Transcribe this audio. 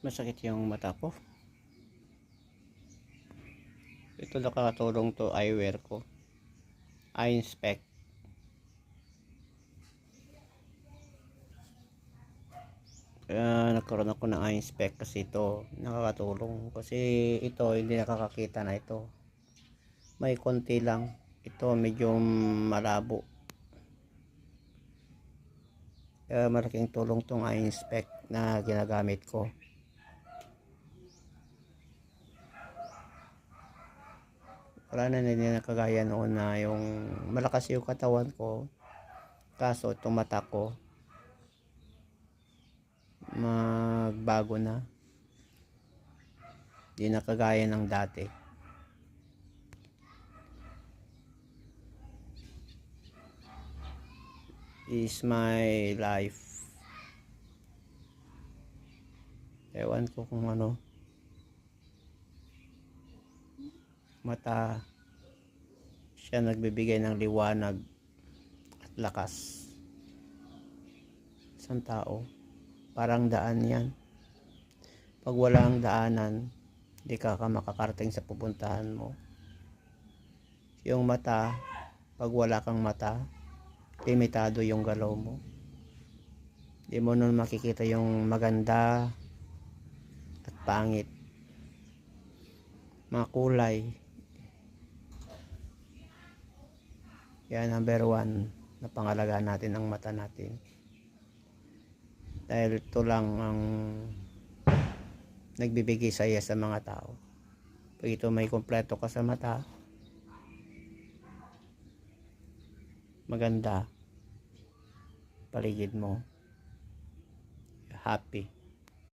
Masakit yung mata ko. Ito nakakatulong to eyewear ko. Eye inspect. Kaya nagkaroon ako ng eye inspect kasi ito nakakatulong. Kasi ito hindi nakakakita na ito. May konti lang. Ito medyo malabo. Kaya malaking tulong tong eye inspect na ginagamit ko. Wala na, hindi na kagaya noon na yung malakas yung katawan ko, kaso itong mata ko magbago na, hindi na kagaya ng dati. Is my life. Ewan ko kung ano, mata siya nagbibigay ng liwanag at lakas. Isang tao parang daan yan. Pag wala ang daanan, di ka makakarating sa pupuntahan mo. Yung mata, pag wala kang mata, limitado yung galaw mo. Di mo nun makikita yung maganda at pangit, mga kulay. Kaya number 1 na pangalagaan natin ang mata natin, dahil ito lang ang nagbibigay saya sa mga tao. Pag ito may kompleto ka sa mata, maganda paligid mo, happy.